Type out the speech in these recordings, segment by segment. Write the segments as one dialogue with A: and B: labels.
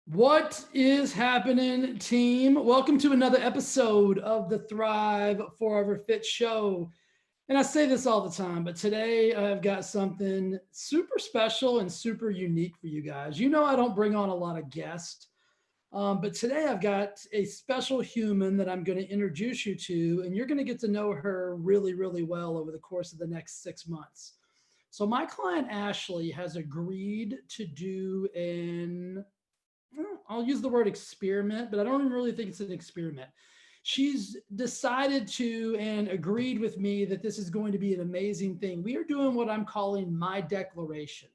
A: What is happening, team? Welcome to another episode of the Thrive Forever Fit Show. And I say this all the time, but today I've got something super special and super unique for you guys. You know, I don't bring on a lot of guests, but today I've got a special human that I'm going to introduce you to, and you're going to get to know her really, really well over the course of the next 6 months. So, my client Ashley has agreed to do I'll use the word experiment, but I don't even really think it's an experiment. She's decided to and agreed with me that this is going to be an amazing thing. We are doing what I'm calling my declaration.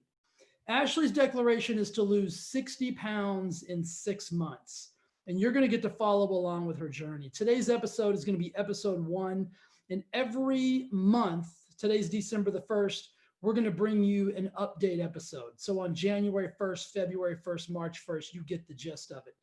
A: Ashley's declaration is to lose 60 pounds in 6 months. And you're going to get to follow along with her journey. Today's episode is going to be episode 1. And every month, today's December the 1st, we're going to bring you an update episode. So on January 1st, February 1st, March 1st, you get the gist of it.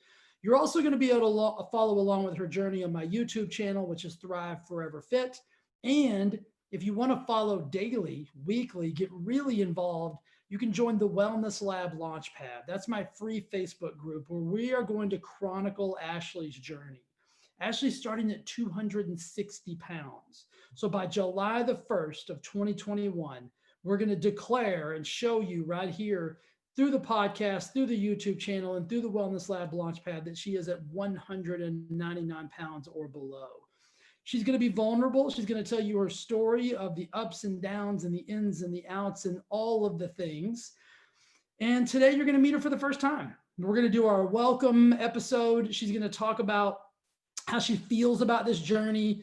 A: You're also going to be able to follow along with her journey on my YouTube channel, which is Thrive Forever Fit. And if you want to follow daily, weekly, get really involved, you can join the Wellness Lab Launchpad. That's my free Facebook group where we are going to chronicle Ashley's journey. Ashley's starting at 260 pounds. So by July the 1st of 2021, we're going to declare and show you right here through the podcast, through the YouTube channel, and through the Wellness Lab Launchpad that she is at 199 pounds or below. She's going to be vulnerable. She's going to tell you her story of the ups and downs and the ins and the outs and all of the things. And today you're going to meet her for the first time. We're going to do our welcome episode. She's going to talk about how she feels about this journey,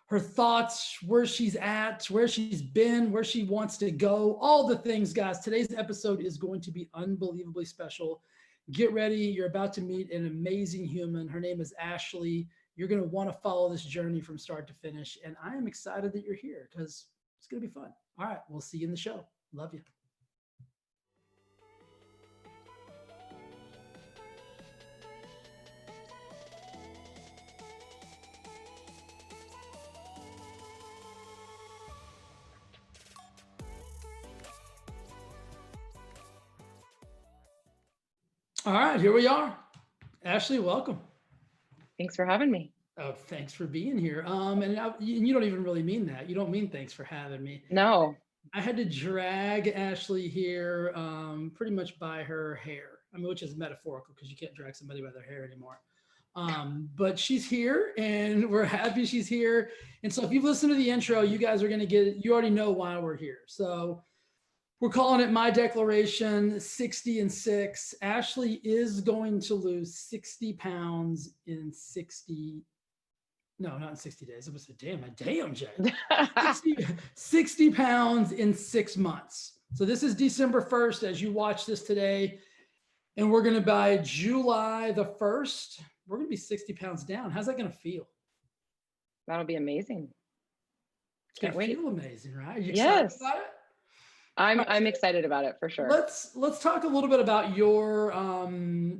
A: her thoughts, where she's at, where she's been, where she wants to go, all the things, guys. Today's episode is going to be unbelievably special. Get ready. You're about to meet an amazing human. Her name is Ashley. You're going to want to follow this journey from start to finish. And I am excited that you're here because it's going to be fun. All right. We'll see you in the show. Love you. All right. Here we are. Ashley, welcome.
B: Thanks for having me.
A: Oh, thanks for being here. And you don't even really mean that. You don't mean thanks for having me.
B: No.
A: I had to drag Ashley here pretty much by her hair. I mean, which is metaphorical because you can't drag somebody by their hair anymore. But she's here and we're happy she's here. And so if you've listened to the intro, you guys are going to get it. You already know why we're here. So we're calling it my declaration 60 and 6. Ashley is going to lose 60 pounds in 60. No, not in 60 days. It was a damn, Jay. 60 pounds in 6 months. So this is December 1st as you watch this today. And we're going to, by July the 1st, we're going to be 60 pounds down. How's that going to feel?
B: That'll be amazing.
A: Can't wait. Feel amazing, right? Are you
B: excited
A: about it?
B: I'm excited about it for sure.
A: Let's talk a little bit about your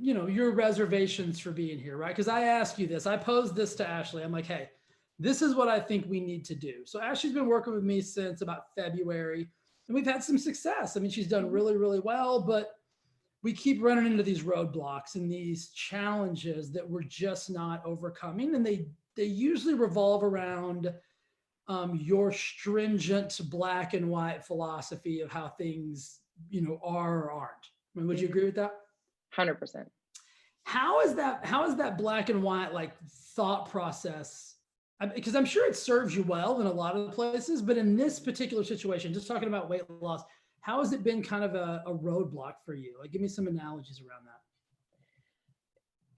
A: your reservations for being here, right? Because I asked you this. I posed this to Ashley. I'm like, hey, this is what I think we need to do. So Ashley's been working with me since about February, and we've had some success. I mean, she's done really, really well, but we keep running into these roadblocks and these challenges that we're just not overcoming, and they usually revolve around your stringent black and white philosophy of how things, are or aren't. I mean, would you agree with that?
B: 100%.
A: How is that black and white like thought process? Because I'm sure it serves you well in a lot of places, but in this particular situation, just talking about weight loss, how has it been kind of a roadblock for you? Like, give me some analogies around that.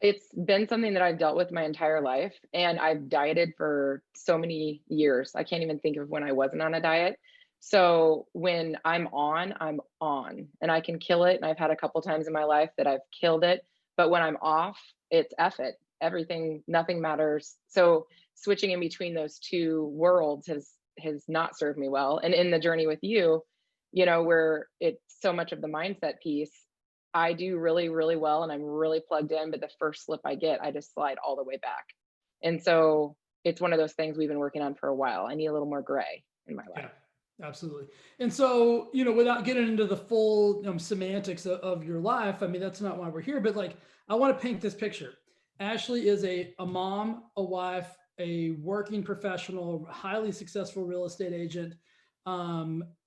B: It's been something that I've dealt with my entire life, and I've dieted for so many years. I can't even think of when I wasn't on a diet. So when I'm on, and I can kill it. And I've had a couple times in my life that I've killed it, but when I'm off, it's F it. Everything, nothing matters. So switching in between those two worlds has not served me well. And in the journey with you, where it's so much of the mindset piece, I do really, really well and I'm really plugged in, but the first slip I get, I just slide all the way back. And so it's one of those things we've been working on for a while. I need a little more gray in my life.
A: Absolutely. And so, without getting into the full semantics of your life, I mean, that's not why we're here, but like, I want to paint this picture. Ashley is a mom, a wife, a working professional, highly successful real estate agent.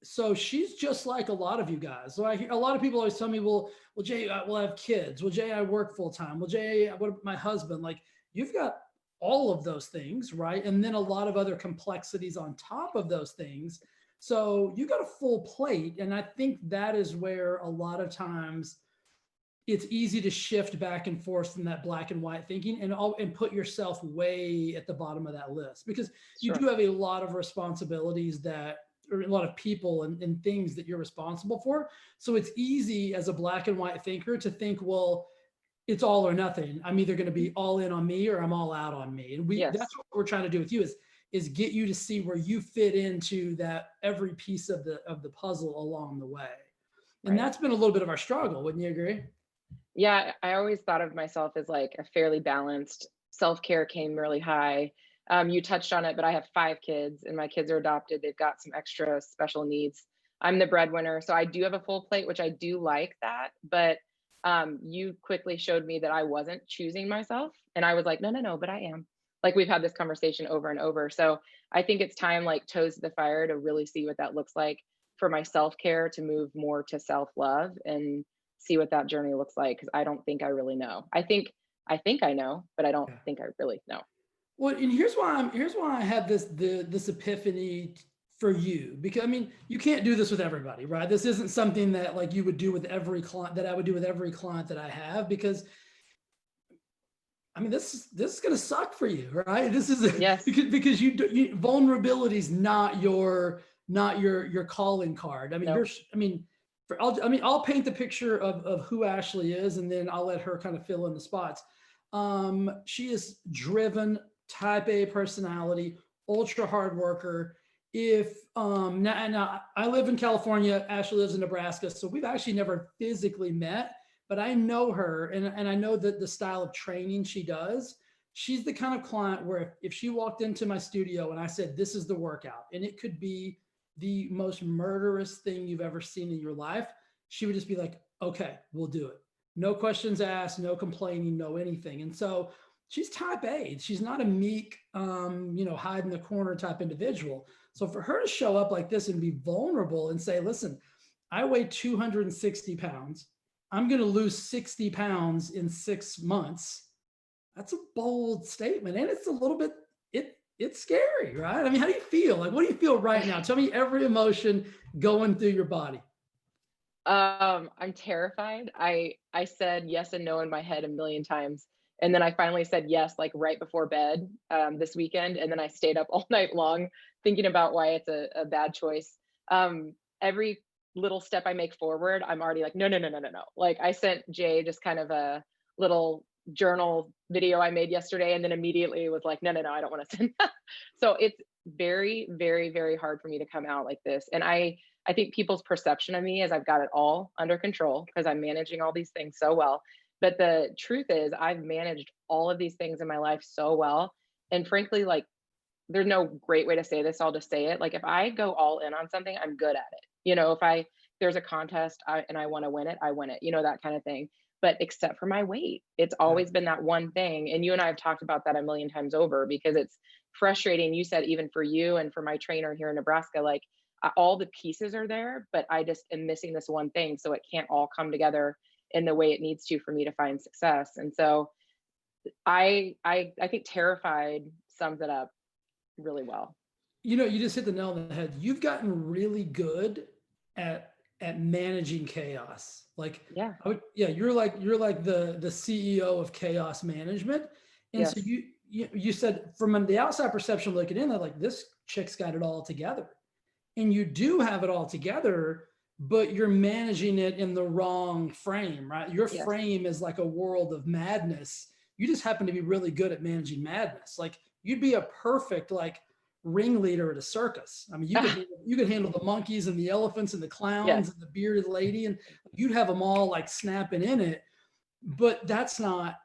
A: So she's just like a lot of you guys. So I hear a lot of people always tell me, well, Jay, I have kids. Well, Jay, I work full time. Well, Jay, what about my husband? Like, you've got all of those things, right? And then a lot of other complexities on top of those things. So you got a full plate. And I think that is where a lot of times it's easy to shift back and forth in that black and white thinking and put yourself way at the bottom of that list because you
B: Sure.
A: do have a lot of responsibilities that or a lot of people and things that you're responsible for. So it's easy as a black and white thinker to think, well, it's all or nothing. I'm either going to be all in on me or I'm all out on me. And that's
B: Yes.
A: what we're trying to do with you is get you to see where you fit into that every piece of the puzzle along the way. And
B: Right.
A: that's been a little bit of our struggle. Wouldn't you agree?
B: Yeah, I always thought of myself as like a fairly balanced. Self-care came really high. You touched on it, but I have 5 kids and my kids are adopted. They've got some extra special needs. I'm the breadwinner, so I do have a full plate, which I do like that. But you quickly showed me that I wasn't choosing myself. And I was like, no, no, no, but I am. Like we've had this conversation over and over. So I think it's time, like toes to the fire, to really see what that looks like for my self-care, to move more to self-love and see what that journey looks like, because I don't think I really know. I think I know, but I don't
A: Yeah.
B: think I really know.
A: Well, and here's why I had this epiphany for you because I mean you can't do this with everybody, right? This isn't something that like you would do with every client that I would do with every client that I have because I mean this is gonna suck for you, right? This is
B: Yes.
A: because vulnerability is not your calling card. I mean
B: No.
A: I mean I'll paint the picture of who Ashley is and then I'll let her kind of fill in the spots. She is driven, type A personality, ultra hard worker. If now I live in California, Ashley lives in Nebraska, so we've actually never physically met, but I know her and I know that the style of training she does. She's the kind of client where if she walked into my studio and I said, this is the workout, and it could be the most murderous thing you've ever seen in your life, she would just be like, okay, we'll do it. No questions asked, no complaining, no anything. And so she's type A. She's not a meek, hide in the corner type individual. So for her to show up like this and be vulnerable and say, listen, I weigh 260 pounds. I'm going to lose 60 pounds in 6 months. That's a bold statement. And it's a little bit, it's scary, right? I mean, how do you feel? Like, what do you feel right now? Tell me every emotion going through your body.
B: I'm terrified. I said yes and no in my head a million times. And then I finally said yes, like right before bed this weekend. And then I stayed up all night long thinking about why it's a bad choice. Every little step I make forward, I'm already like, no, no, no, no, no, no. Like I sent Jay just kind of a little journal video I made yesterday, and then immediately was like, no, no, no, I don't want to send that. So it's very, very, very hard for me to come out like this. And I think people's perception of me is I've got it all under control because I'm managing all these things so well. But the truth is, I've managed all of these things in my life so well. And frankly, like, there's no great way to say this. I'll just say it. Like, if I go all in on something, I'm good at it. If there's a contest and I want to win it, I win it, that kind of thing. But except for my weight, it's
A: Yeah.
B: always been that one thing. And you and I have talked about that a million times over because it's frustrating. You said, even for you and for my trainer here in Nebraska, like, all the pieces are there, but I just am missing this one thing. So it can't all come together in the way it needs to for me to find success. And so I think terrified sums it up really well.
A: You just hit the nail on the head. You've gotten really good at managing chaos. Like
B: Yeah.
A: yeah, you're like the CEO of chaos management. And so
B: Yes.
A: you said from the outside perception looking in, that like this chick's got it all together. And you do have it all together, but you're managing it in the wrong frame, right? Your
B: Yes.
A: frame is like a world of madness. You just happen to be really good at managing madness. Like you'd be a perfect like ringleader at a circus. I mean, you could handle the monkeys and the elephants and the clowns
B: Yes.
A: and the bearded lady, and you'd have them all like snapping in it. But that's not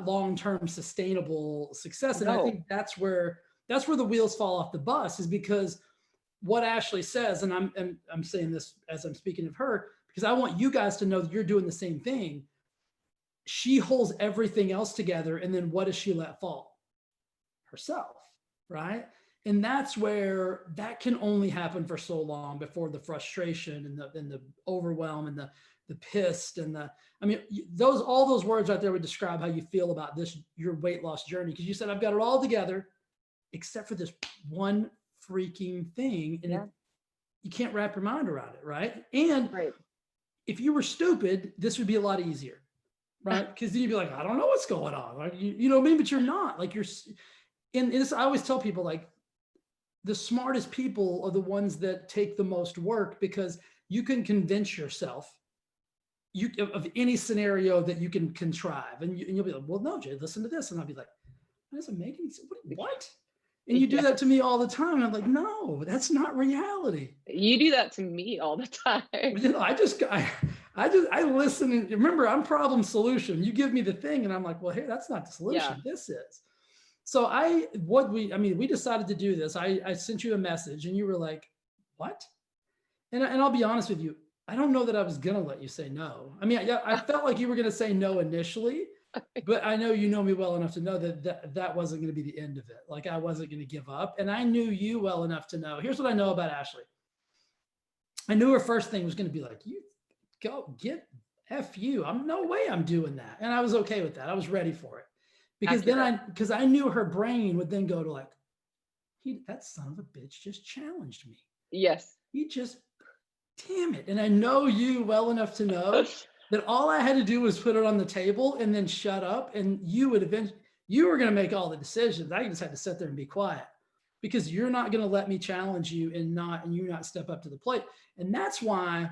A: long-term sustainable success. And I
B: No.
A: think that's where the wheels fall off the bus is because what Ashley says, and I'm saying this as I'm speaking of her, because I want you guys to know that you're doing the same thing. She holds everything else together, and then what does she let fall? Herself, right? And that's where that can only happen for so long before the frustration and the overwhelm and the pissed and the, I mean, those, all those words right there would describe how you feel about this, your weight loss journey. Cause you said, I've got it all together except for this one freaking thing. And you can't wrap your mind around it. Right. And if you were stupid, this would be a lot easier. Right. Cause then you'd be like, I don't know what's going on. Like, you know what I mean? But you're not like, and this, I always tell people, like, the smartest people are the ones that take the most work, because you can convince yourself of any scenario that you can contrive. And you'll be like, well, no, Jay, listen to this. And I'll be like, that doesn't make any sense. What? And you do that to me all the time. And I'm like, no, that's not reality.
B: You do that to me all the time.
A: You know, I listen, and remember, I'm problem solution. You give me the thing and I'm like, well, hey, that's not the solution. This is. So we decided to do this. I sent you a message and you were like, what? And I'll be honest with you. I don't know that I was going to let you say no. I mean, I felt like you were going to say no initially, but I know you know me well enough to know that wasn't going to be the end of it. Like, I wasn't going to give up. And I knew you well enough to know, here's what I know about Ashley. I knew her first thing was going to be like, you go get F you. No way I'm doing that. And I was okay with that. I was ready for it. Because because I knew her brain would then go to like, that son of a bitch just challenged me.
B: Yes.
A: Damn it. And I know you well enough to know that all I had to do was put it on the table and then shut up. And you were going to make all the decisions. I just had to sit there and be quiet, because you're not going to let me challenge you and you not step up to the plate. And that's why,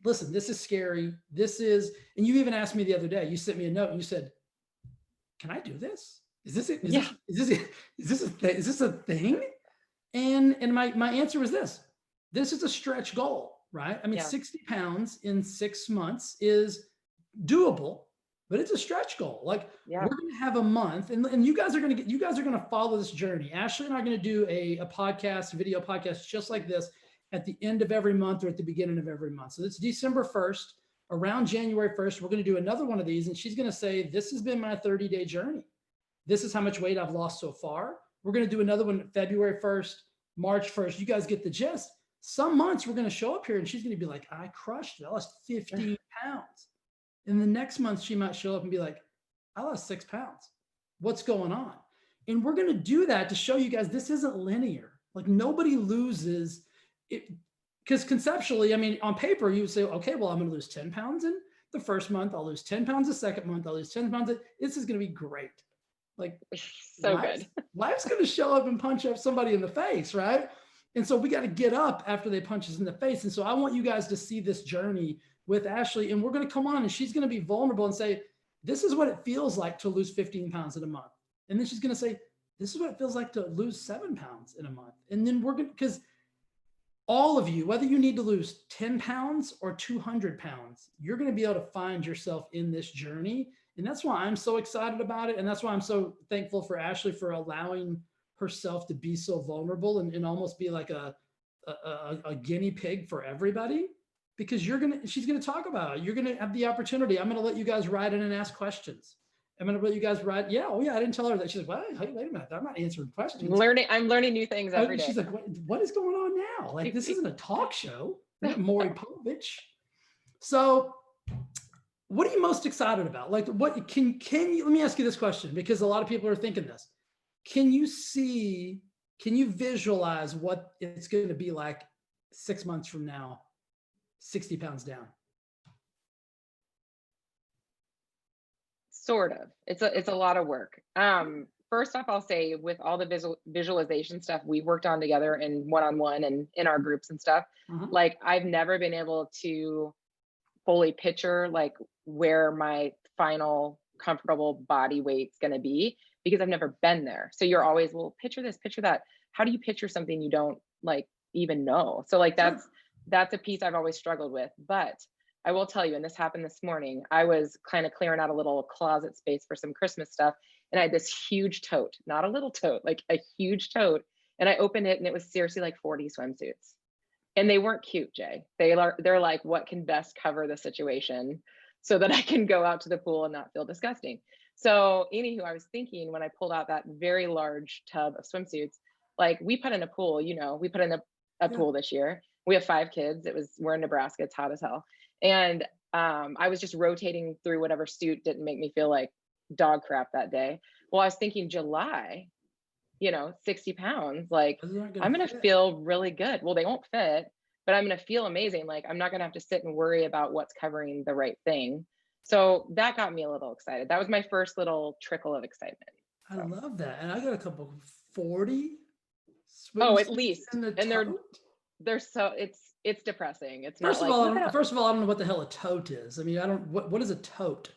A: listen, this is scary. And you even asked me the other day, you sent me a note and you said, can I do this? Is this a thing? And my answer was this is a stretch goal, right? I mean, 60 pounds in 6 months is doable, but it's a stretch goal. Like, we're going to have a month, and you guys are going to follow this journey. Ashley and I are going to do a video podcast just like this at the end of every month or at the beginning of every month. So it's December 1st. Around January 1st, we're going to do another one of these, and she's going to say, this has been my 30-day journey. This is how much weight I've lost so far. We're going to do another one February 1st, March 1st. You guys get the gist. Some months we're going to show up here and she's going to be like, I crushed it. I lost 15 pounds. And the next month she might show up and be like, I lost 6 pounds. What's going on? And we're going to do that to show you guys this isn't linear. Like, nobody loses it. Because conceptually, I mean, on paper, you would say, okay, well, I'm going to lose 10 pounds in the first month. I'll lose 10 pounds the second month. I'll lose 10 pounds. This is going to be great. Like,
B: good.
A: Life's going to show up and punch up somebody in the face, right? And so we got to get up after they punch us in the face. And so I want you guys to see this journey with Ashley. And we're going to come on and she's going to be vulnerable and say, this is what it feels like to lose 15 pounds in a month. And then she's going to say, this is what it feels like to lose 7 pounds in a month. And then we're going to, because all of you, whether you need to lose 10 pounds or 200 pounds, you're going to be able to find yourself in this journey. And that's why I'm so excited about it. And that's why I'm so thankful for Ashley for allowing herself to be so vulnerable and almost be like a guinea pig for everybody, because she's going to talk about it. You're going to have the opportunity. I'm going to let you guys write in and ask questions. I'm going to let you guys write. Yeah. Oh yeah. I didn't tell her that. She's like, well, wait a minute. I'm not answering questions.
B: I'm learning new things every day.
A: She's like, what is going on now? Like, this isn't a talk show. Maury Povich. So what are you most excited about? Like, what can you, let me ask you this question, because a lot of people are thinking this. Can you visualize what it's going to be like 6 months from now, 60 pounds down?
B: Sort of. It's a lot of work. First off, I'll say, with all the visualization stuff we've worked on together in one-on-one and in our groups and stuff, like, I've never been able to fully picture like where my final comfortable body weight's going to be, because I've never been there. So you're always, well, picture this, picture that. How do you picture something you don't like even know? So like, that's a piece I've always struggled with. But I will tell you, and this happened this morning, I was kind of clearing out a little closet space for some Christmas stuff. And I had this huge tote, not a little tote, like a huge tote. And I opened it and it was seriously like 40 swimsuits. And they weren't cute, Jay. They're like, what can best cover the situation so that I can go out to the pool and not feel disgusting. So anywho, I was thinking when I pulled out that very large tub of swimsuits, like we put in a pool, we put in a
A: Yeah.
B: pool this year. We have 5 kids. We're in Nebraska. It's hot as hell. And I was just rotating through whatever suit didn't make me feel like dog crap that day. Well, I was thinking July, 60 pounds, like
A: Those aren't
B: I'm
A: gonna
B: going to
A: fit.
B: feel really good. Well, they won't fit, but I'm going to feel amazing. Like I'm not going to have to sit and worry about what's covering the right thing. So that got me a little excited. That was my first little trickle of excitement.
A: I
B: So.
A: love that. And I got a couple 40
B: Oh, at
A: swimsuits
B: least.
A: in the
B: And
A: tote.
B: they're so it's depressing. It's not
A: First of
B: like,
A: all,
B: look at how,
A: first of all, I don't know what the hell a tote is. I mean, I don't. What is a tote?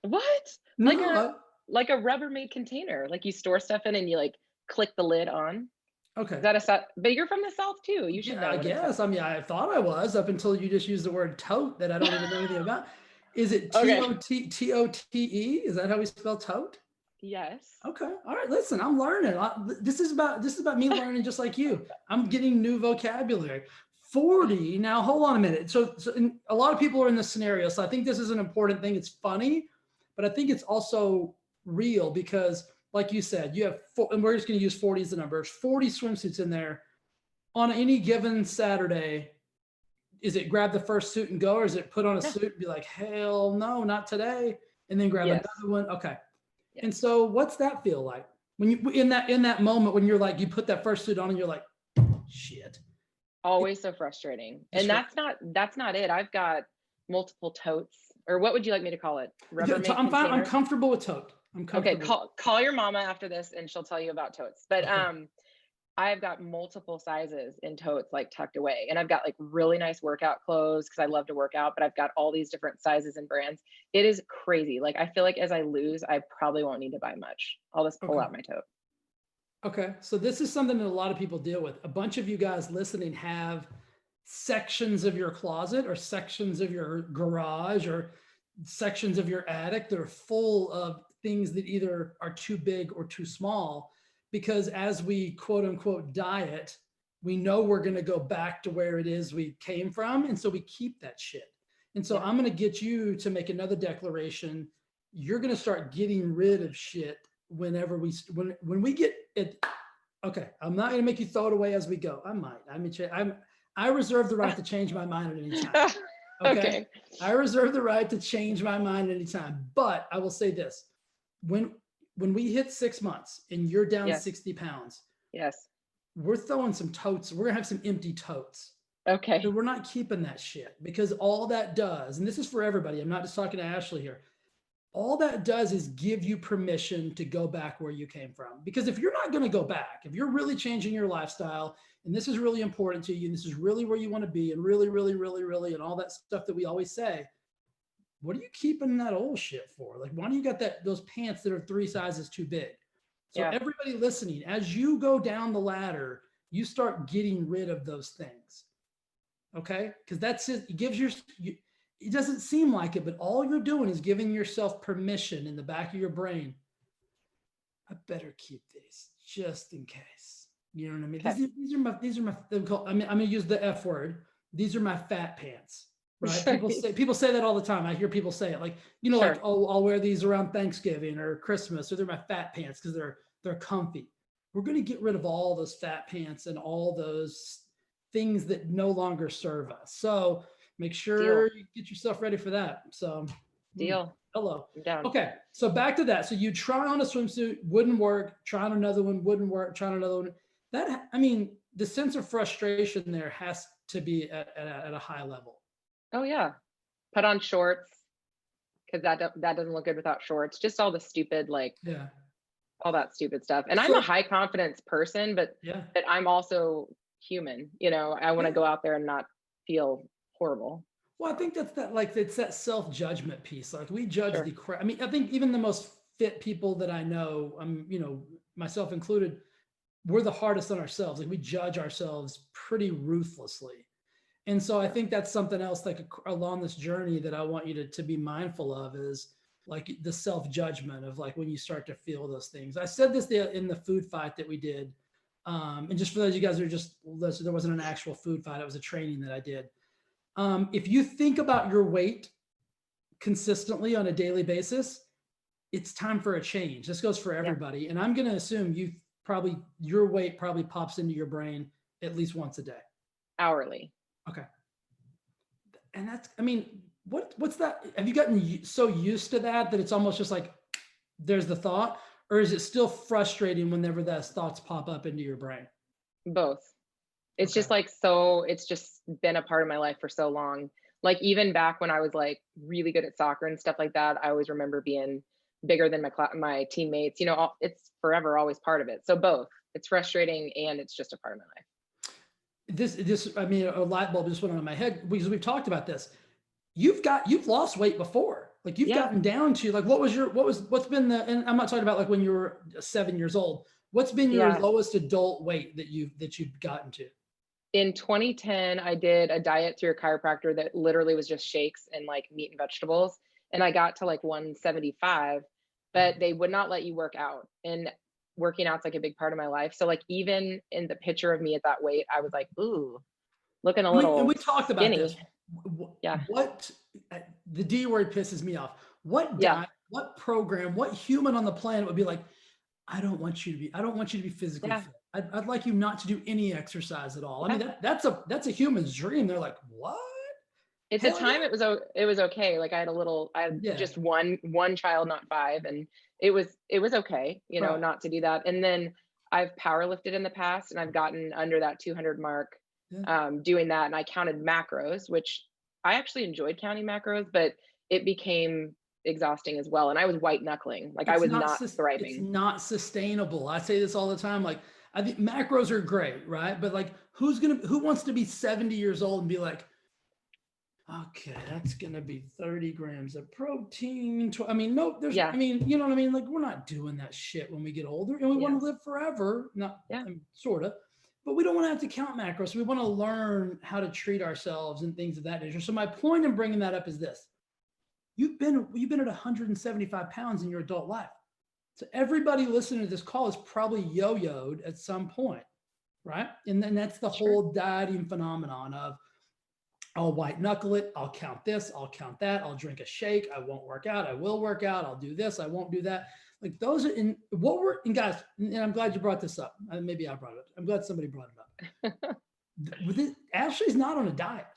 B: what? Like
A: No.
B: like a Rubbermaid container, like you store stuff in and you like click the lid on.
A: Okay.
B: Is that but you're from the South too. You should
A: Yeah,
B: know
A: I
B: what a tote.
A: guess. I mean, I thought I was up until you just used the word tote that I don't even know anything about. Is it
B: Okay.
A: Tote? Is that how we spell tote?
B: Yes.
A: Okay. All right. Listen, I'm learning. This is about me learning just like you. I'm getting new vocabulary. 40. Now, hold on a minute. So a lot of people are in this scenario. So I think this is an important thing. It's funny, but I think it's also real because, like you said, you have and we're just going to use 40 as the number. There's 40 swimsuits in there on any given Saturday. Is it grab the first suit and go, or is it put on a
B: Yeah.
A: suit and be like, hell no, not today, and then grab
B: Yes.
A: another one? Okay.
B: Yes.
A: And so what's that feel like when you in that moment when you're like, you put that first suit on and you're like, shit.
B: Always so frustrating. And that's not it. I've got multiple totes, or what would you like me to call it? Rubbermaid
A: I'm fine. I'm
B: container?
A: comfortable with tote. I'm comfortable.
B: Okay, call your mama after this and she'll tell you about totes. But
A: Okay.
B: I've got multiple sizes in totes like tucked away. And I've got like really nice workout clothes because I love to work out, but I've got all these different sizes and brands. It is crazy. Like I feel like as I lose, I probably won't need to buy much. I'll just pull out my tote.
A: Okay. So this is something that a lot of people deal with. A bunch of you guys listening have sections of your closet or sections of your garage or sections of your attic that are full of things that either are too big or too small, because as we quote unquote diet, we know we're going to go back to where it is we came from. And so we keep that shit. And so I'm going to get you to make another declaration. You're going to start getting rid of shit whenever when we get it. Okay. I'm not going to make you throw it away as we go. I might. I reserve the right to change my mind at any time. Okay? I reserve the right to change my mind at any time. But I will say this. When we hit 6 months and you're down 60 pounds, we're throwing some totes. We're gonna have some empty totes.
B: Okay.
A: So we're not keeping that shit, because all that does, and this is for everybody, I'm not just talking to Ashley here. All that does is give you permission to go back where you came from. Because if you're not going to go back, if you're really changing your lifestyle, and this is really important to you, and this is really where you want to be, and really, really, really, really, and all that stuff that we always say, what are you keeping that old shit for? Like, why do you got those pants that are 3 sizes too big? So everybody listening, as you go down the ladder, you start getting rid of those things. Okay? Because that's it. It gives it doesn't seem like it, but all you're doing is giving yourself permission in the back of your brain. I better keep these just in case. You know what I mean?
B: Okay.
A: These are my, I'm going to use the F word. These are my fat pants, right? People say that all the time. I hear people say it like, like, oh, I'll wear these around Thanksgiving or Christmas, or they're my fat pants because they're comfy. We're going to get rid of all those fat pants and all those things that no longer serve us. So make sure you get yourself ready for that. So hello.
B: I'm down.
A: Okay. So back to that. So you try on a swimsuit, wouldn't work. Try on another one, wouldn't work. Try on another one. The sense of frustration there has to be at a high level.
B: Oh yeah. Put on shorts, because that doesn't look good without shorts. Just all the stupid, all that stupid stuff. And I'm a high confidence person, but I'm also human. I want to go out there and not feel horrible.
A: Well, I think it's that self-judgment piece. Like, we judge the crap. I mean, I think even the most fit people that I know, myself included, we're the hardest on ourselves. Like, we judge ourselves pretty ruthlessly. And so I think that's something else, like, along this journey that I want you to be mindful of, is like the self-judgment of, like, when you start to feel those things. I said this in the food fight that we did. And just for those of you guys who are just listening, there wasn't an actual food fight. It was a training that I did. If you think about your weight consistently on a daily basis, it's time for a change. This goes for
B: Yeah.
A: everybody. And I'm going to assume your weight probably pops into your brain at least once a day.
B: Hourly.
A: Okay. And that's, I mean, what's that? Have you gotten so used to that it's almost just like, there's the thought, or is it still frustrating whenever those thoughts pop up into your brain?
B: Both. It's
A: Okay.
B: just like, so it's just been a part of my life for so long. Like even back when I was like really good at soccer and stuff like that, I always remember being bigger than my teammates, it's forever always part of it. So both, it's frustrating and it's just a part of my life.
A: I mean, a light bulb just went on in my head because we've talked about this. You've lost weight before. Like you've gotten down to like, what's been and I'm not talking about like when you were 7 years old. What's been your lowest adult weight that you've gotten to?
B: In 2010, I did a diet through a chiropractor that literally was just shakes and like meat and vegetables. And I got to like 175, but they would not let you work out. And working out's like a big part of my life. So like even in the picture of me at that weight, I was like, ooh, looking a little
A: and we talked about
B: skinny.
A: this.
B: Yeah.
A: What the D word pisses me off. What diet, what program, what human on the planet would be like, I don't want you to be physically fit. I'd like you not to do any exercise at all. I mean, that's a human's dream. They're like, what?
B: At the time, it was okay. Like I had just one child, not five, and it was okay, not to do that. And then I've powerlifted in the past, and I've gotten under that 200 mark, doing that. And I counted macros, which I actually enjoyed counting macros, but it became exhausting as well. And I was white knuckling, like I was not thriving.
A: It's not sustainable. I say this all the time. Like I think macros are great, right? But like, who wants to be 70 years old and be like, okay, that's gonna be 30 grams of protein. I mean, no, I mean, you know what I mean? Like, we're not doing that shit when we get older, and we want to live forever. Not, I mean, sort of, but we don't want to have to count macros. We want to learn how to treat ourselves and things of that nature. So my point in bringing that up is this: you've been at 175 pounds in your adult life. So everybody listening to this call is probably yo-yoed at some point, right? And then that's the whole dieting phenomenon of, I'll white knuckle it. I'll count this. I'll count that. I'll drink a shake. I won't work out. I will work out. I'll do this. I won't do that. Like those are and guys, and I'm glad you brought this up. Maybe I brought it up. I'm glad somebody brought it up. Ashley's not on a diet.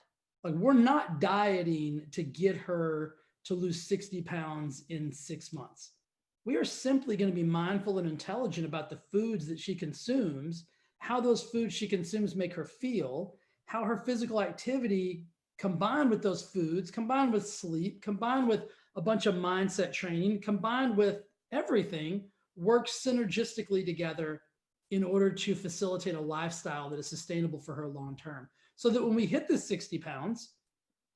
A: Like we're not dieting to get her to lose 60 pounds in 6 months. We are simply going to be mindful and intelligent about the foods that she consumes, how those foods she consumes make her feel, how her physical activity combined with those foods, combined with sleep, combined with a bunch of mindset training, combined with everything works synergistically together in order to facilitate a lifestyle that is sustainable for her long term. So that when we hit the 60 pounds,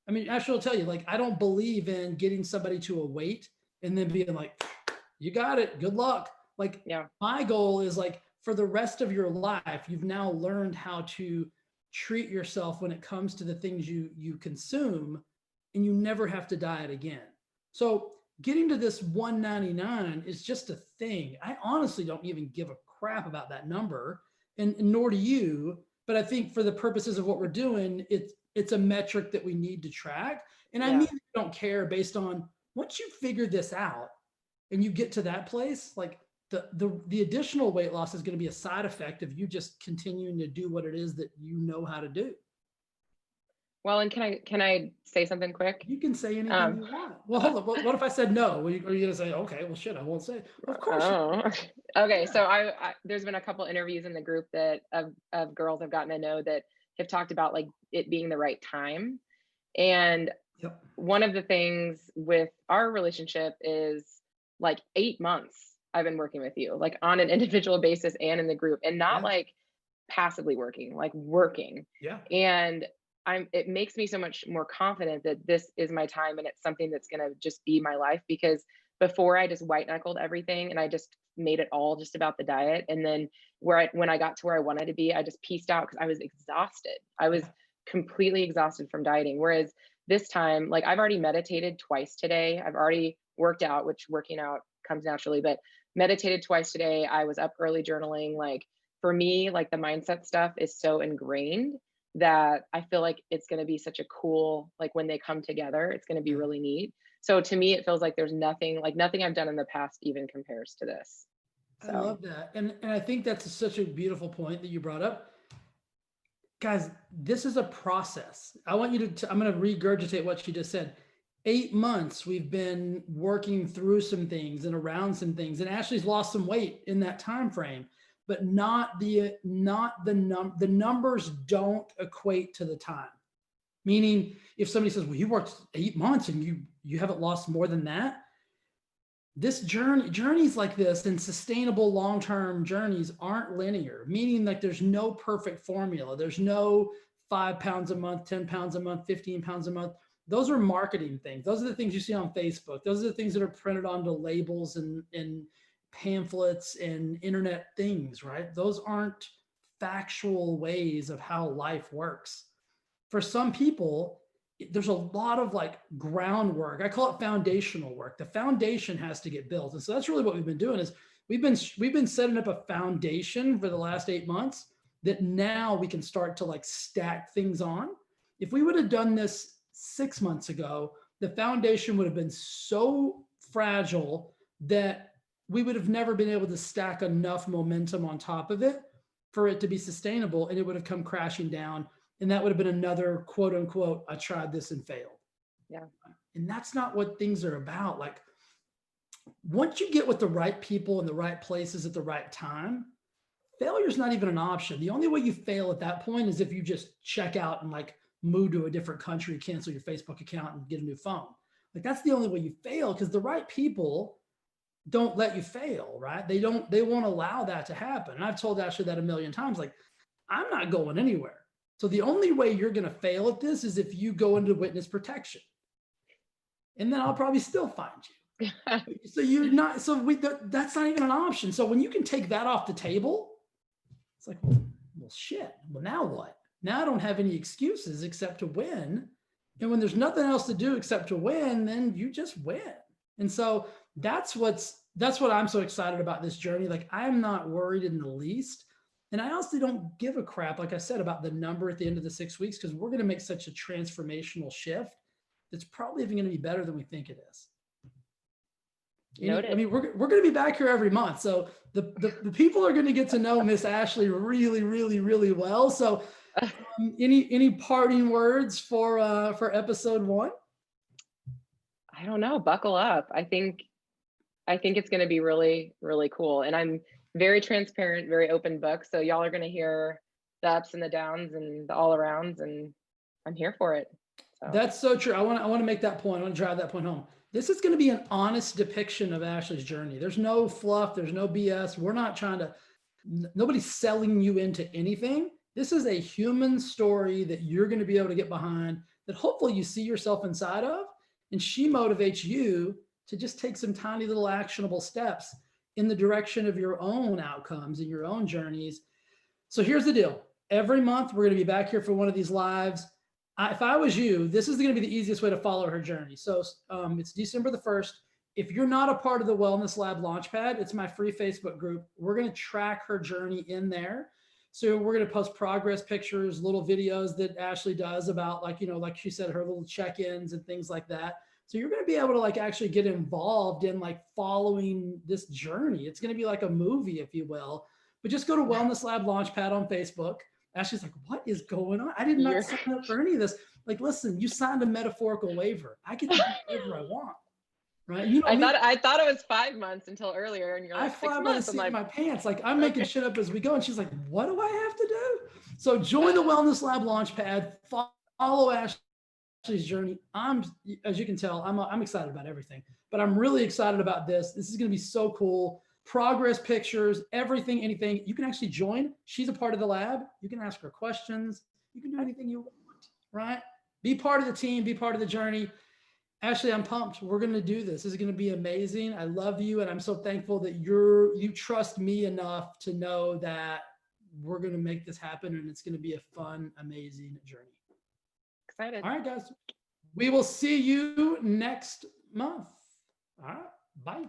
A: I mean, Ashley will tell you, like, I don't believe in getting somebody to a weight and then being like, you got it, good luck. Like, my goal is like, for the rest of your life, you've now learned how to treat yourself when it comes to the things you consume, and you never have to diet again. So getting to this 199 is just a thing. I honestly don't even give a crap about that number, and nor do you. But I think for the purposes of what we're doing, it's a metric that we need to track. And I mean, I don't care based on once you figure this out and you get to that place, like the additional weight loss is going to be a side effect of you just continuing to do what it is that you know how to do.
B: Well, and can I say something quick?
A: You can say anything you want. Well, hold on. What if I said no? Are you going to say, okay, well, shit, I won't say it? Of course.
B: Okay. So there's been a couple interviews in the group that of girls I've gotten to know that have talked about like it being the right time. And one of the things with our relationship is like 8 months I've been working with you, like on an individual basis and in the group, and not like passively working, like working. And it makes me so much more confident that this is my time and it's something that's going to just be my life, because before I just white knuckled everything and I just made it all just about the diet. And then when I got to where I wanted to be, I just pieced out because I was exhausted. I was completely exhausted from dieting. Whereas this time, like I've already meditated twice today. I've already worked out, which working out comes naturally, but meditated twice today. I was up early journaling. Like for me, like the mindset stuff is so ingrained that I feel like it's going to be such a cool, like when they come together, it's going to be
A: Yeah.
B: really neat. So to me, it feels like there's nothing, like nothing I've done in the past even compares to this.
A: I
B: So
A: love that. And I think that's such a beautiful point that you brought up. Guys, this is a process. I want you to, I'm going to regurgitate what you just said. 8 months we've been working through some things and around some things, and Ashley's lost some weight in that time frame, but the numbers don't equate to the time. Meaning, if somebody says, "Well, you worked 8 months and you haven't lost more than that," this journeys like this and sustainable long-term journeys aren't linear, meaning like there's no perfect formula. There's no 5 pounds a month, 10 pounds a month, 15 pounds a month. Those are marketing things. Those are the things you see on Facebook. Those are the things that are printed onto labels and pamphlets and internet things, right? Those aren't factual ways of how life works. For some people, there's a lot of like groundwork. I call it foundational work. The foundation has to get built. And so that's really what we've been doing is we've been setting up a foundation for the last 8 months that now we can start to like stack things on. If we would have done this 6 months ago, the foundation would have been so fragile that we would have never been able to stack enough momentum on top of it for it to be sustainable, and it would have come crashing down. And that would have been another quote unquote, I tried this and failed.
B: yeah,
A: And that's not what things are about. Like once you get with the right people in the right places at the right time, failure is not even an option. The only way you fail at that point is if you just check out and like move to a different country, cancel your Facebook account and get a new phone. Like that's the only way you fail, because the right people don't let you fail, right? They won't allow that to happen. And I've told Ashley that a million times, like, I'm not going anywhere. So the only way you're going to fail at this is if you go into witness protection, and then I'll probably still find you. So you're not, that's not even an option. So when you can take that off the table, it's like, well, shit. Well, now what? Now I don't have any excuses except to win. And when there's nothing else to do except to win, then you just win. And so that's what I'm so excited about this journey. Like I'm not worried in the least. And I also don't give a crap, like I said, about the number at the end of the 6 weeks, because we're going to make such a transformational shift that's probably even going to be better than we think it is.
B: Noted.
A: I mean, we're going to be back here every month. So the people are going to get to know Miss Ashley really, really, really well. So any parting words for episode 1?
B: I don't know. Buckle up. I think it's going to be really, really cool. And I'm very transparent, very open book. So y'all are going to hear the ups and the downs and the all arounds, and I'm here for it. So.
A: That's so true. I want to make that point. I want to drive that point home. This is going to be an honest depiction of Ashley's journey. There's no fluff. There's no BS. We're not trying to, nobody's selling you into anything. This is a human story that you're going to be able to get behind, that hopefully you see yourself inside of. And she motivates you to just take some tiny little actionable steps in the direction of your own outcomes and your own journeys. So here's the deal. Every month, we're going to be back here for one of these lives. If I was you, this is going to be the easiest way to follow her journey. So it's December the 1st. If you're not a part of the Wellness Lab Launchpad, it's my free Facebook group. We're going to track her journey in there. So we're going to post progress pictures, little videos that Ashley does about like she said, her little check-ins and things like that. So you're going to be able to like actually get involved in like following this journey. It's going to be like a movie, if you will. But just go to Wellness Lab Launchpad on Facebook. Ashley's like, what is going on? I did not sign up for any of this. Like, listen, you signed a metaphorical waiver. I can do whatever I want, right?
B: I thought it was 5 months until earlier, and you're like,
A: I fly
B: 6
A: by the
B: months.
A: seat of my pants. Like I'm making shit up as we go, and she's like, what do I have to do? So join the Wellness Lab Launchpad. Follow Ashley's journey. As you can tell, I'm excited about everything, but I'm really excited about this. This is going to be so cool. Progress pictures, everything, anything. You can actually join. She's a part of the lab. You can ask her questions. You can do anything you want, right? Be part of the team, be part of the journey. Ashley, I'm pumped. We're going to do this. This is going to be amazing. I love you. And I'm so thankful that you trust me enough to know that we're going to make this happen. And it's going to be a fun, amazing journey.
B: Excited.
A: All right, guys. We will see you next month. All right. Bye.